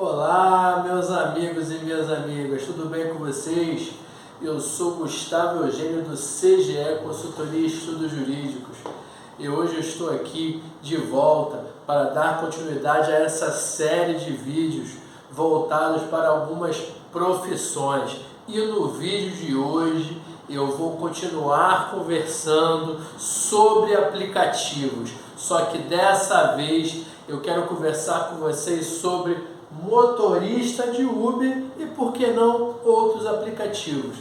Olá, meus amigos e minhas amigas, tudo bem com vocês? Eu sou Gustavo Eugênio do CGE Consultoria e Estudos Jurídicos e hoje eu estou aqui de volta para dar continuidade a essa série de vídeos voltados para algumas profissões. E no vídeo de hoje eu vou continuar conversando sobre aplicativos, só que dessa vez eu quero conversar com vocês sobre motorista de Uber e, por que não, outros aplicativos.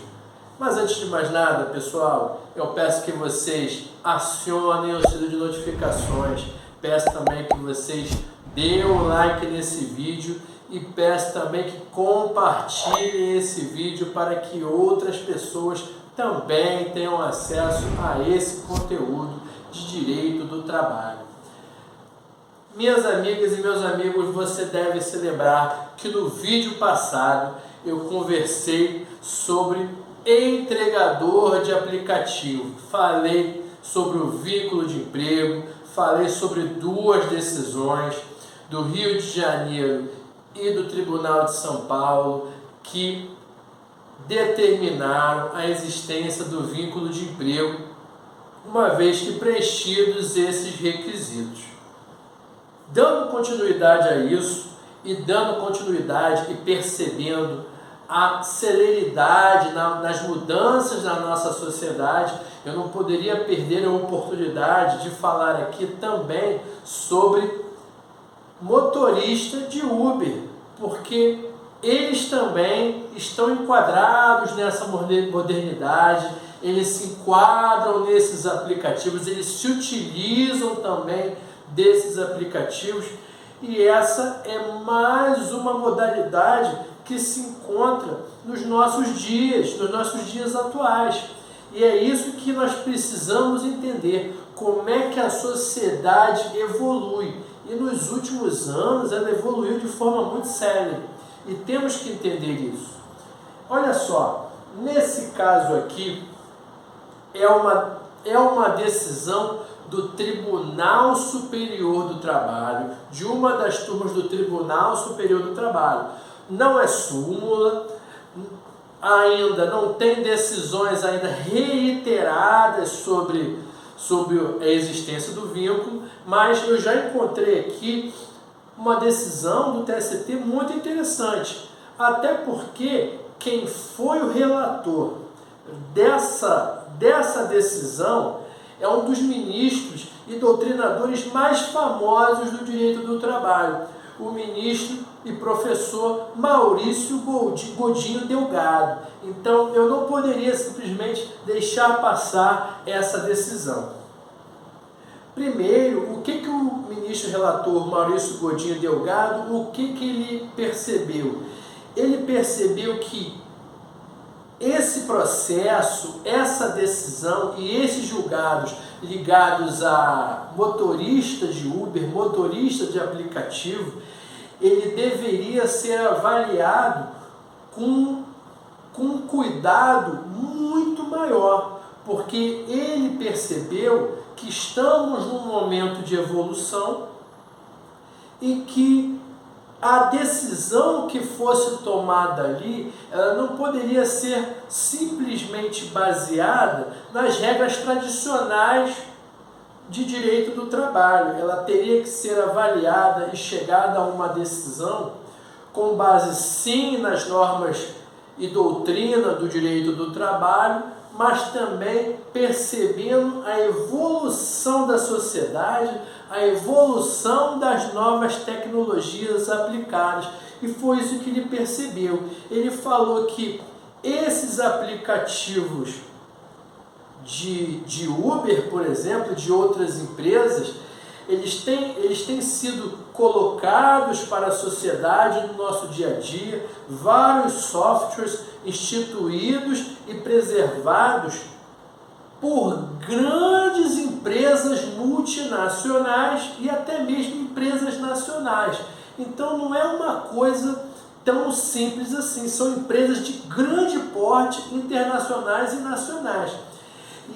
Mas antes de mais nada, pessoal, eu peço que vocês acionem o sino de notificações, peço também que vocês deem um like nesse vídeo e peço também que compartilhem esse vídeo para que outras pessoas também tenham acesso a esse conteúdo de direito do trabalho. Minhas amigas e meus amigos, você deve se lembrar que no vídeo passado eu conversei sobre entregador de aplicativo. Falei sobre o vínculo de emprego, falei sobre duas decisões do Rio de Janeiro e do Tribunal de São Paulo que determinaram a existência do vínculo de emprego, uma vez que preenchidos esses requisitos. Dando continuidade a isso e dando continuidade e percebendo a celeridade nas mudanças na nossa sociedade, eu não poderia perder a oportunidade de falar aqui também sobre motorista de Uber, porque eles também estão enquadrados nessa modernidade, eles se enquadram nesses aplicativos, eles se utilizam também desses aplicativos, e essa é mais uma modalidade que se encontra nos nossos dias atuais. E é isso que nós precisamos entender, como é que a sociedade evolui. E nos últimos anos ela evoluiu de forma muito séria, e temos que entender isso. Olha só, nesse caso aqui é uma decisão do Tribunal Superior do Trabalho, de uma das turmas do Tribunal Superior do Trabalho. Não é súmula, ainda não tem decisões ainda reiteradas sobre a existência do vínculo, mas eu já encontrei aqui uma decisão do TST muito interessante, até porque quem foi o relator dessa decisão é um dos ministros e doutrinadores mais famosos do direito do trabalho, o ministro e professor Maurício Godinho Delgado. Então, eu não poderia simplesmente deixar passar essa decisão. Primeiro, o que o ministro relator Maurício Godinho Delgado, o que ele percebeu? Ele percebeu que esse processo, essa decisão e esses julgados ligados a motorista de Uber, motorista de aplicativo, ele deveria ser avaliado com um cuidado muito maior, porque ele percebeu que estamos num momento de evolução e que a decisão que fosse tomada ali, ela não poderia ser simplesmente baseada nas regras tradicionais de direito do trabalho. Ela teria que ser avaliada e chegada a uma decisão com base sim nas normas e doutrina do direito do trabalho, mas também percebendo a evolução da sociedade, a evolução das novas tecnologias aplicadas. E foi isso que ele percebeu. Ele falou que esses aplicativos de Uber, por exemplo, de outras empresas, eles têm sido colocados para a sociedade no nosso dia a dia, vários softwares instituídos e preservados por grandes empresas multinacionais e até mesmo empresas nacionais. Então não é uma coisa tão simples assim, são empresas de grande porte, internacionais e nacionais.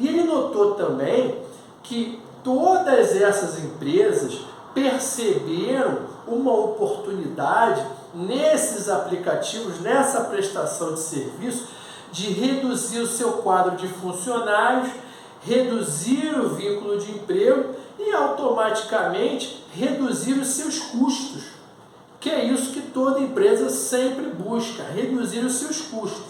E ele notou também que todas essas empresas perceberam uma oportunidade nesses aplicativos, nessa prestação de serviço, de reduzir o seu quadro de funcionários, reduzir o vínculo de emprego e automaticamente reduzir os seus custos, que é isso que toda empresa sempre busca, reduzir os seus custos.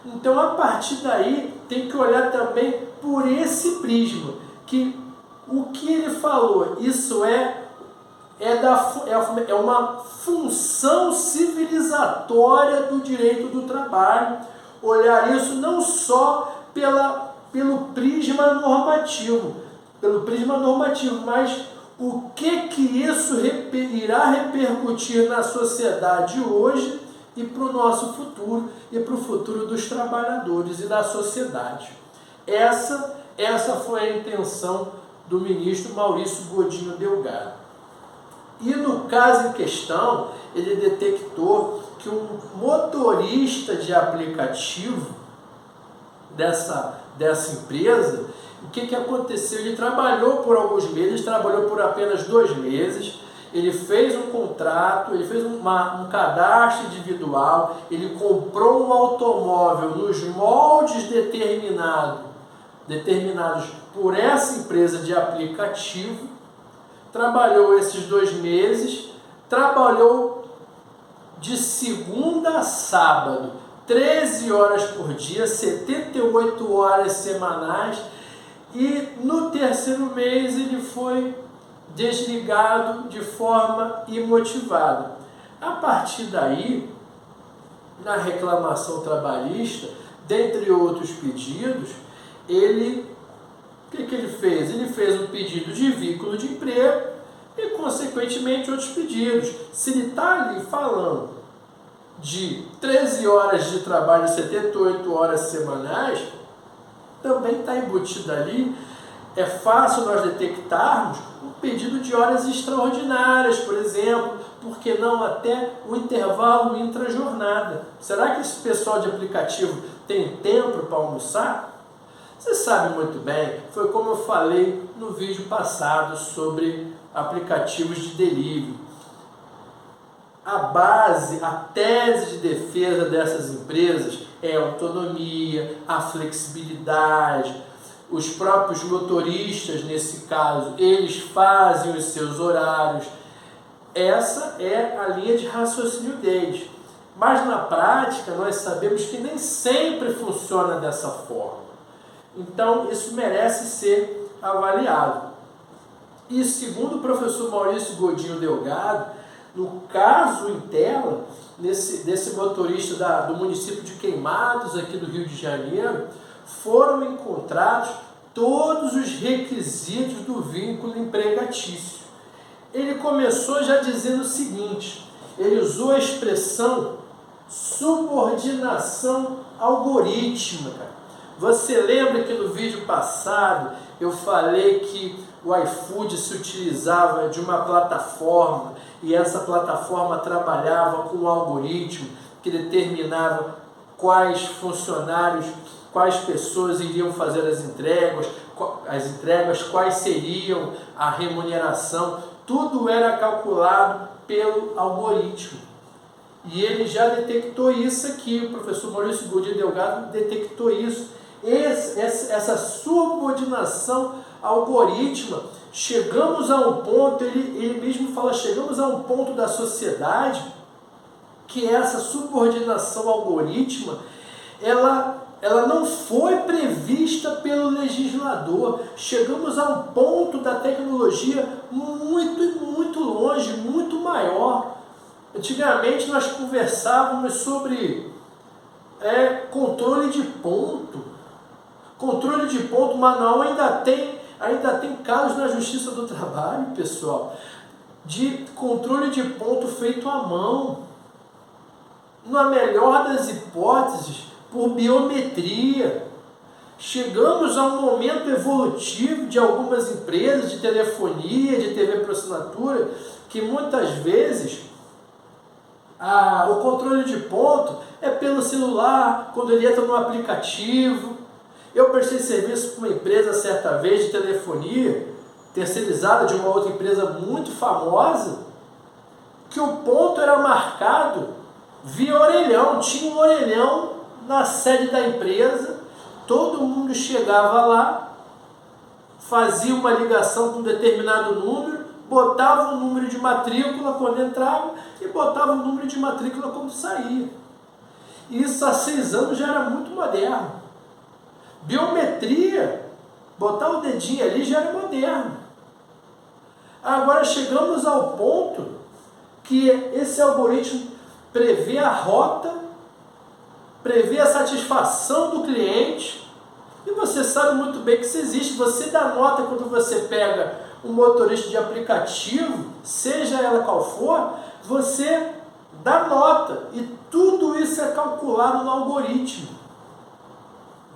Então, a partir daí, tem que olhar também por esse prisma, que o que ele falou, isso é uma função civilizatória do direito do trabalho, olhar isso não só pelo prisma normativo, mas o que isso irá repercutir na sociedade hoje e para o nosso futuro, e para o futuro dos trabalhadores e da sociedade. Essa foi a intenção do ministro Maurício Godinho Delgado. E no caso em questão, ele detectou que um motorista de aplicativo dessa empresa, o que aconteceu? Ele trabalhou por alguns meses, trabalhou por apenas 2 meses, ele fez um contrato, ele fez um cadastro individual, ele comprou um automóvel nos moldes determinados por essa empresa de aplicativo, trabalhou esses 2 meses, trabalhou de segunda a sábado, 13 horas por dia, 78 horas semanais, e no 3º mês ele foi desligado de forma imotivada. A partir daí, na reclamação trabalhista, dentre outros pedidos, o que ele fez? Ele fez um pedido de vínculo de emprego e, consequentemente, outros pedidos. Se ele está ali falando de 13 horas de trabalho, 78 horas semanais, também está embutido ali. É fácil nós detectarmos um pedido de horas extraordinárias, por exemplo, porque não até o intervalo intra-jornada. Será que esse pessoal de aplicativo tem tempo para almoçar? Você sabe muito bem, foi como eu falei no vídeo passado sobre aplicativos de delivery. A base, a tese de defesa dessas empresas é a autonomia, a flexibilidade. Os próprios motoristas, nesse caso, eles fazem os seus horários. Essa é a linha de raciocínio deles. Mas na prática, nós sabemos que nem sempre funciona dessa forma. Então, isso merece ser avaliado. E segundo o professor Maurício Godinho Delgado, no caso em tela, desse motorista do município de Queimados, aqui do Rio de Janeiro, foram encontrados todos os requisitos do vínculo empregatício. Ele começou já dizendo o seguinte, ele usou a expressão subordinação algorítmica. Você lembra que no vídeo passado eu falei que o iFood se utilizava de uma plataforma e essa plataforma trabalhava com um algoritmo que determinava quais funcionários, quais pessoas iriam fazer as entregas, quais seriam a remuneração, tudo era calculado pelo algoritmo. E ele já detectou isso aqui, o professor Maurício Godinho Delgado detectou isso. Essa subordinação algorítmica, chegamos a um ponto, ele mesmo fala, chegamos a um ponto da sociedade que essa subordinação algorítmica, ela não foi prevista pelo legislador. Chegamos a um ponto da tecnologia muito longe, muito maior. Antigamente nós conversávamos sobre controle de ponto. Controle de ponto, mas não, ainda tem casos na Justiça do Trabalho, pessoal, de controle de ponto feito à mão. Na melhor das hipóteses, por biometria. Chegamos a um momento evolutivo de algumas empresas de telefonia, de TV por assinatura, que muitas vezes o controle de ponto é pelo celular, quando ele entra no aplicativo. Eu prestei serviço para uma empresa certa vez de telefonia, terceirizada de uma outra empresa muito famosa, que o ponto era marcado via orelhão. Tinha um orelhão na sede da empresa, todo mundo chegava lá, fazia uma ligação com um determinado número, botava o número de matrícula quando entrava e botava o número de matrícula quando saía. Isso há 6 anos já era muito moderno. Biometria, botar o dedinho ali já era moderno. Agora chegamos ao ponto que esse algoritmo prevê a rota, prevê a satisfação do cliente, e você sabe muito bem que isso existe. Você dá nota quando você pega um motorista de aplicativo, seja ela qual for, você dá nota, e tudo isso é calculado no algoritmo.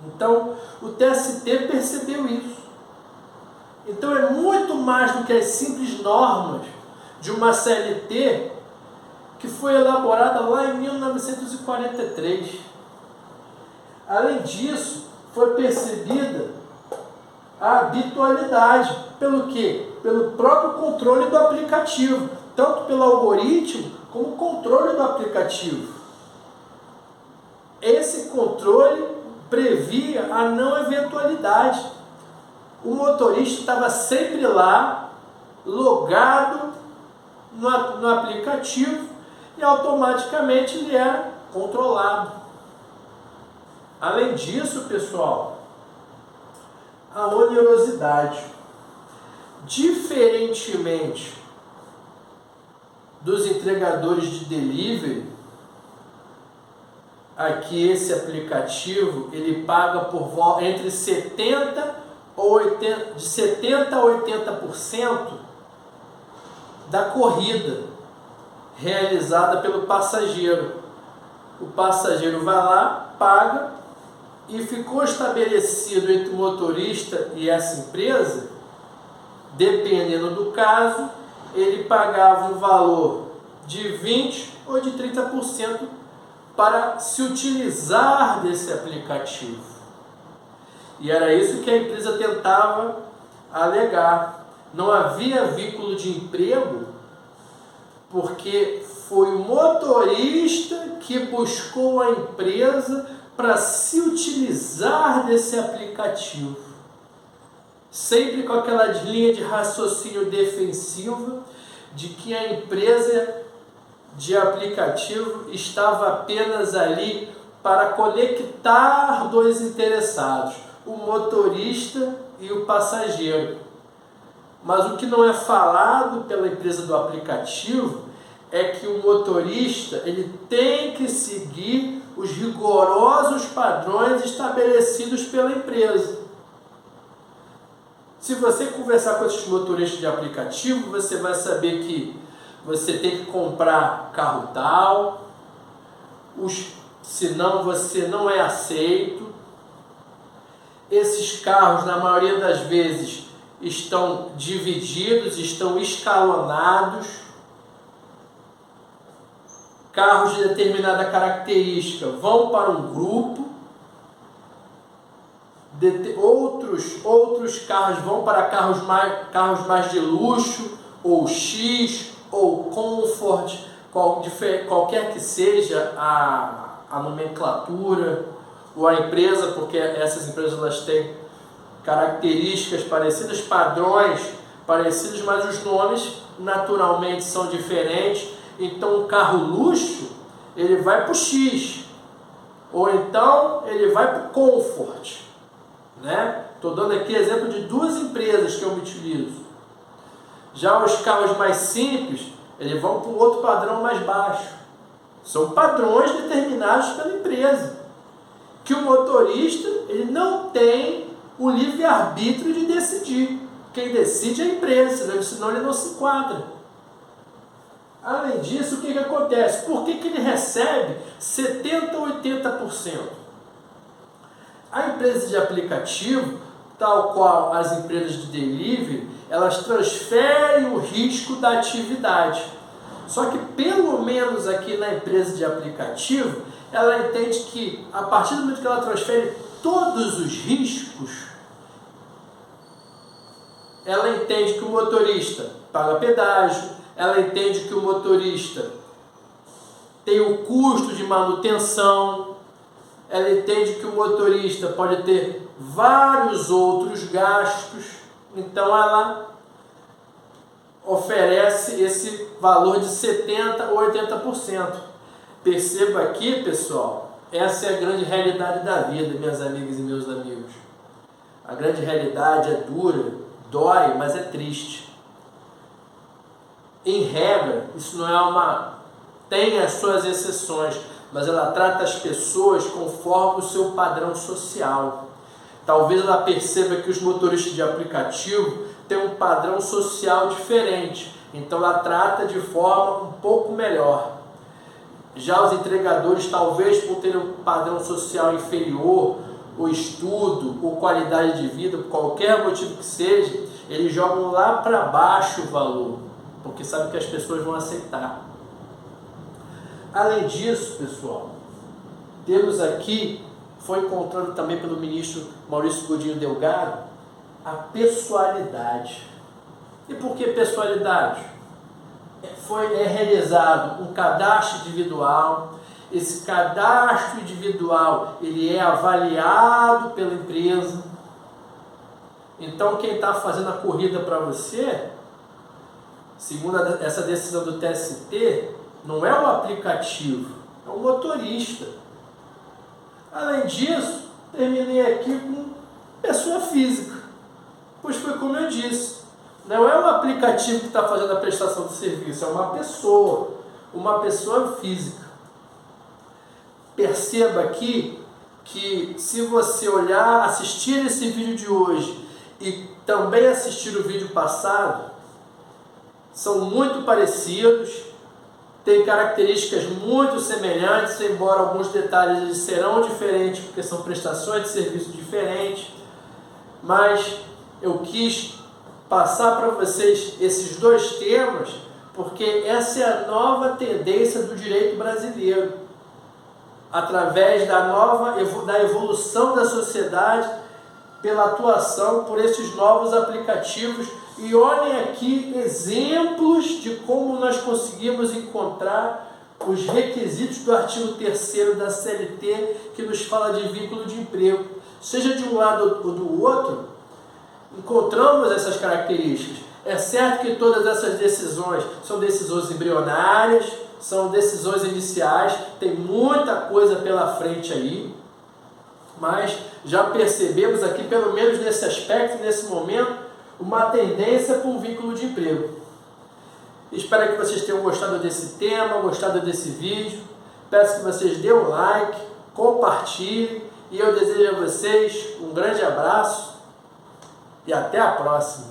Então, o TST percebeu isso. Então, é muito mais do que as simples normas de uma CLT que foi elaborada lá em 1943. Além disso, foi percebida a habitualidade. Pelo quê? Pelo próprio controle do aplicativo, tanto pelo algoritmo como controle do aplicativo. Esse controle previa a não eventualidade. O motorista estava sempre lá, logado no aplicativo, e automaticamente ele era controlado. Além disso, pessoal, a onerosidade. Diferentemente dos entregadores de delivery, aqui esse aplicativo ele paga por entre 70% a 80% da corrida realizada pelo passageiro. O passageiro vai lá, paga, e ficou estabelecido entre o motorista e essa empresa, dependendo do caso, ele pagava um valor de 20% ou de 30% para se utilizar desse aplicativo. E era isso que a empresa tentava alegar. Não havia vínculo de emprego, porque foi o motorista que buscou a empresa para se utilizar desse aplicativo. Sempre com aquela linha de raciocínio defensiva de que a empresa de aplicativo estava apenas ali para conectar dois interessados, o motorista e o passageiro. Mas o que não é falado pela empresa do aplicativo é que o motorista ele tem que seguir os rigorosos padrões estabelecidos pela empresa. Se você conversar com esses motoristas de aplicativo, você vai saber que você tem que comprar carro tal, senão você não é aceito. Esses carros, na maioria das vezes, estão divididos, estão escalonados. Carros de determinada característica vão para um grupo, outros carros vão para carros mais de luxo, ou X, ou Comfort, qualquer que seja a nomenclatura, ou a empresa, porque essas empresas elas têm características parecidas, padrões parecidos, mas os nomes naturalmente são diferentes. Então, um carro luxo, ele vai para o X, ou então ele vai para o Comfort, né? Estou dando aqui exemplo de duas empresas que eu me utilizo. Já os carros mais simples, eles vão para um outro padrão mais baixo. São padrões determinados pela empresa, que o motorista ele não tem o livre-arbítrio de decidir. Quem decide é a empresa, senão ele não se enquadra. Além disso, o que acontece? Por que ele recebe 70% ou 80%? A empresa de aplicativo, tal qual as empresas de delivery, elas transferem o risco da atividade. Só que, pelo menos aqui na empresa de aplicativo, ela entende que, a partir do momento que ela transfere todos os riscos, ela entende que o motorista paga pedágio, ela entende que o motorista tem o custo de manutenção, ela entende que o motorista pode ter vários outros gastos, então ela oferece esse valor de 70% ou 80%. Perceba aqui, pessoal, essa é a grande realidade da vida, minhas amigas e meus amigos. A grande realidade é dura, dói, mas é triste. Em regra, isso não é uma... tem as suas exceções, mas ela trata as pessoas conforme o seu padrão social. Talvez ela perceba que os motoristas de aplicativo têm um padrão social diferente, então ela trata de forma um pouco melhor. Já os entregadores, talvez por terem um padrão social inferior, ou estudo, ou qualidade de vida, por qualquer motivo que seja, eles jogam lá para baixo o valor, porque sabem que as pessoas vão aceitar. Além disso, pessoal, temos aqui, foi encontrado também pelo ministro Maurício Godinho Delgado, pessoalidade. E por que pessoalidade? É realizado um cadastro individual. Esse cadastro individual ele é avaliado pela empresa. Então quem está fazendo a corrida para você, segundo essa decisão do TST, não é o aplicativo, é o motorista. Além disso, terminei aqui com pessoa física. Pois foi como eu disse, não é um aplicativo que está fazendo a prestação de serviço, é uma pessoa física. Perceba aqui que se você olhar, assistir esse vídeo de hoje e também assistir o vídeo passado, são muito parecidos, têm características muito semelhantes, embora alguns detalhes eles serão diferentes, porque são prestações de serviço diferentes, mas eu quis passar para vocês esses dois temas, porque essa é a nova tendência do direito brasileiro, através da evolução da sociedade, pela atuação por esses novos aplicativos. E olhem aqui exemplos de como nós conseguimos encontrar os requisitos do artigo 3º da CLT, que nos fala de vínculo de emprego. Seja de um lado ou do outro, encontramos essas características. É certo que todas essas decisões são decisões embrionárias, são decisões iniciais, tem muita coisa pela frente aí, mas já percebemos aqui, pelo menos nesse aspecto, nesse momento, uma tendência para um vínculo de emprego. Espero que vocês tenham gostado desse tema, gostado desse vídeo. Peço que vocês dêem um like, compartilhem, e eu desejo a vocês um grande abraço e até a próxima.